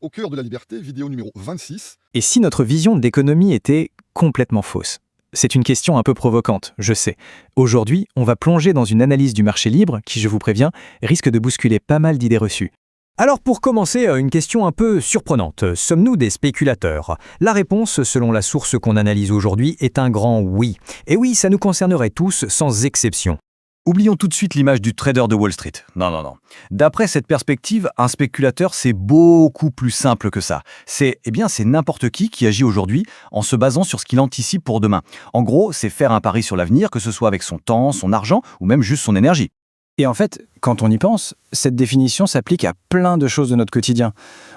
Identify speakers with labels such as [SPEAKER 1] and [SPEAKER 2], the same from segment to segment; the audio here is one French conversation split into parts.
[SPEAKER 1] Au cœur de la liberté, vidéo numéro 26.
[SPEAKER 2] Et si notre vision d'économie était complètement fausse? C'est une question un peu provocante, je sais. Aujourd'hui, on va plonger dans une analyse du marché libre qui, je vous préviens, risque de bousculer pas mal d'idées reçues. Alors pour commencer, une question un peu surprenante. Sommes-nous des spéculateurs? La réponse, selon la source qu'on analyse aujourd'hui, est un grand oui. Et oui, ça nous concernerait tous, sans exception.
[SPEAKER 3] Oublions tout de suite l'image du trader de Wall Street. Non. D'après cette perspective, un spéculateur, c'est beaucoup plus simple que ça. C'est n'importe qui agit aujourd'hui en se basant sur ce qu'il anticipe pour demain. En gros, c'est faire un pari sur l'avenir, que ce soit avec son temps, son argent ou même juste son énergie.
[SPEAKER 2] Et en fait, quand on y pense, cette définition s'applique à plein de choses de notre quotidien.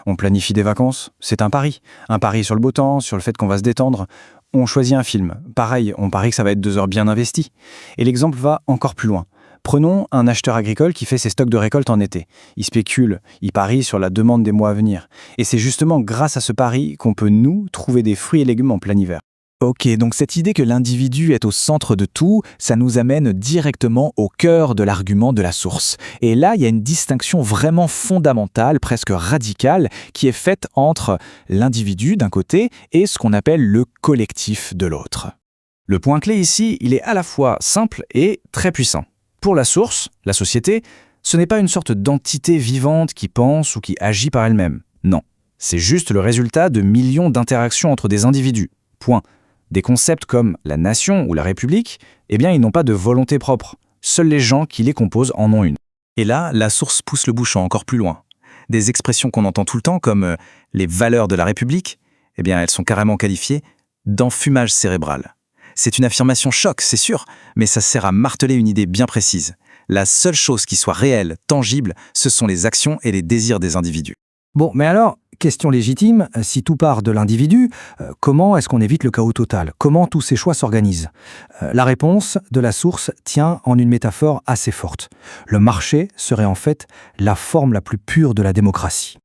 [SPEAKER 2] On planifie des vacances, c'est un pari. Un pari sur le beau temps, sur le fait qu'on va se détendre. On choisit un film. Pareil, on parie que ça va être 2 heures bien investies. Et l'exemple va encore plus loin. Prenons un acheteur agricole qui fait ses stocks de récolte en été. Il spécule, il parie sur la demande des mois à venir. Et c'est justement grâce à ce pari qu'on peut, nous, trouver des fruits et légumes en plein hiver. Ok, donc cette idée que l'individu est au centre de tout, ça nous amène directement au cœur de l'argument de la source. Et là, il y a une distinction vraiment fondamentale, presque radicale, qui est faite entre l'individu d'un côté et ce qu'on appelle le collectif de l'autre. Le point clé ici, il est à la fois simple et très puissant. Pour la source, la société, ce n'est pas une sorte d'entité vivante qui pense ou qui agit par elle-même. Non, c'est juste le résultat de millions d'interactions entre des individus. Point. Des concepts comme la nation ou la république, ils n'ont pas de volonté propre. Seuls les gens qui les composent en ont une. Et là, la source pousse le bouchon encore plus loin. Des expressions qu'on entend tout le temps comme les valeurs de la république, elles sont carrément qualifiées d'enfumage cérébral. C'est une affirmation choc, c'est sûr, mais ça sert à marteler une idée bien précise. La seule chose qui soit réelle, tangible, ce sont les actions et les désirs des individus.
[SPEAKER 4] Bon, mais alors, question légitime, si tout part de l'individu, comment est-ce qu'on évite le chaos total? Comment tous ces choix s'organisent? La réponse de la source tient en une métaphore assez forte. Le marché serait en fait la forme la plus pure de la démocratie.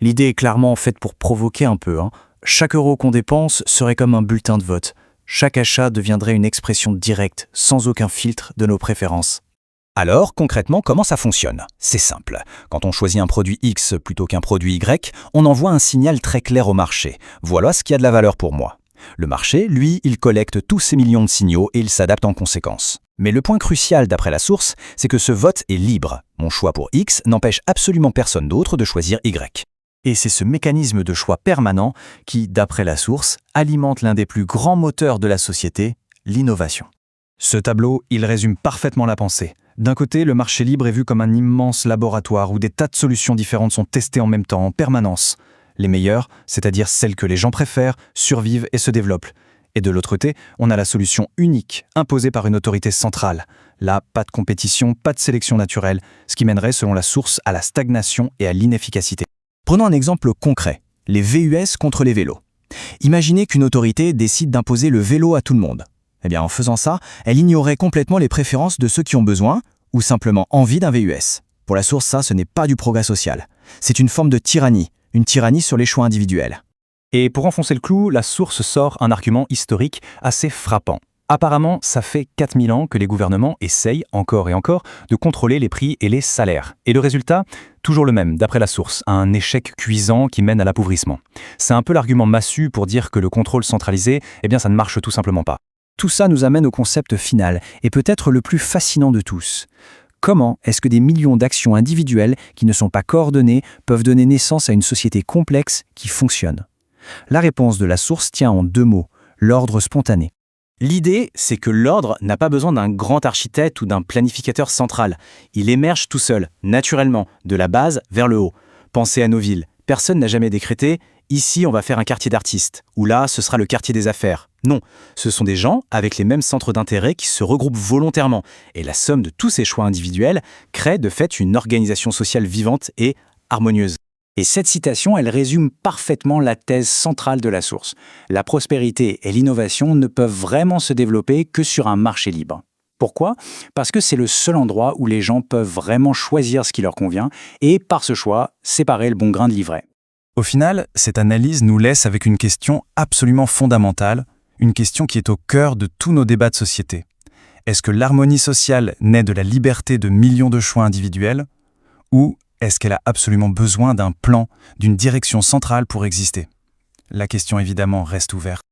[SPEAKER 2] L'idée est clairement faite pour provoquer un peu. Chaque euro qu'on dépense serait comme un bulletin de vote. Chaque achat deviendrait une expression directe, sans aucun filtre de nos préférences. Alors, concrètement, comment ça fonctionne? C'est simple. Quand on choisit un produit X plutôt qu'un produit Y, on envoie un signal très clair au marché. Voilà ce qui a de la valeur pour moi. Le marché, lui, il collecte tous ces millions de signaux et il s'adapte en conséquence. Mais le point crucial d'après la source, c'est que ce vote est libre. Mon choix pour X n'empêche absolument personne d'autre de choisir Y. Et c'est ce mécanisme de choix permanent qui, d'après la source, alimente l'un des plus grands moteurs de la société, l'innovation. Ce tableau, il résume parfaitement la pensée. D'un côté, le marché libre est vu comme un immense laboratoire où des tas de solutions différentes sont testées en même temps, en permanence. Les meilleures, c'est-à-dire celles que les gens préfèrent, survivent et se développent. Et de l'autre côté, on a la solution unique, imposée par une autorité centrale. Là, pas de compétition, pas de sélection naturelle, ce qui mènerait, selon la source, à la stagnation et à l'inefficacité. Prenons un exemple concret, les VUS contre les vélos. Imaginez qu'une autorité décide d'imposer le vélo à tout le monde. En faisant ça, elle ignorait complètement les préférences de ceux qui ont besoin ou simplement envie d'un VUS. Pour la source, ça, ce n'est pas du progrès social. C'est une forme de tyrannie, une tyrannie sur les choix individuels. Et pour enfoncer le clou, la source sort un argument historique assez frappant. Apparemment, ça fait 4000 ans que les gouvernements essayent, encore et encore, de contrôler les prix et les salaires. Et le résultat, toujours le même, d'après la source, un échec cuisant qui mène à l'appauvrissement. C'est un peu l'argument massu pour dire que le contrôle centralisé, ça ne marche tout simplement pas. Tout ça nous amène au concept final, et peut-être le plus fascinant de tous. Comment est-ce que des millions d'actions individuelles qui ne sont pas coordonnées peuvent donner naissance à une société complexe qui fonctionne? La réponse de la source tient en 2 mots, l'ordre spontané. L'idée, c'est que l'ordre n'a pas besoin d'un grand architecte ou d'un planificateur central. Il émerge tout seul, naturellement, de la base vers le haut. Pensez à nos villes. Personne n'a jamais décrété « ici, on va faire un quartier d'artistes » ou « là, ce sera le quartier des affaires ». Non, ce sont des gens avec les mêmes centres d'intérêt qui se regroupent volontairement. Et la somme de tous ces choix individuels crée de fait une organisation sociale vivante et harmonieuse. Et cette citation, elle résume parfaitement la thèse centrale de la source. La prospérité et l'innovation ne peuvent vraiment se développer que sur un marché libre. Pourquoi? Parce que c'est le seul endroit où les gens peuvent vraiment choisir ce qui leur convient et, par ce choix, séparer le bon grain de l'ivraie. Au final, cette analyse nous laisse avec une question absolument fondamentale, une question qui est au cœur de tous nos débats de société. Est-ce que l'harmonie sociale naît de la liberté de millions de choix individuels ou Est-ce qu'elle a absolument besoin d'un plan, d'une direction centrale pour exister? La question évidemment reste ouverte.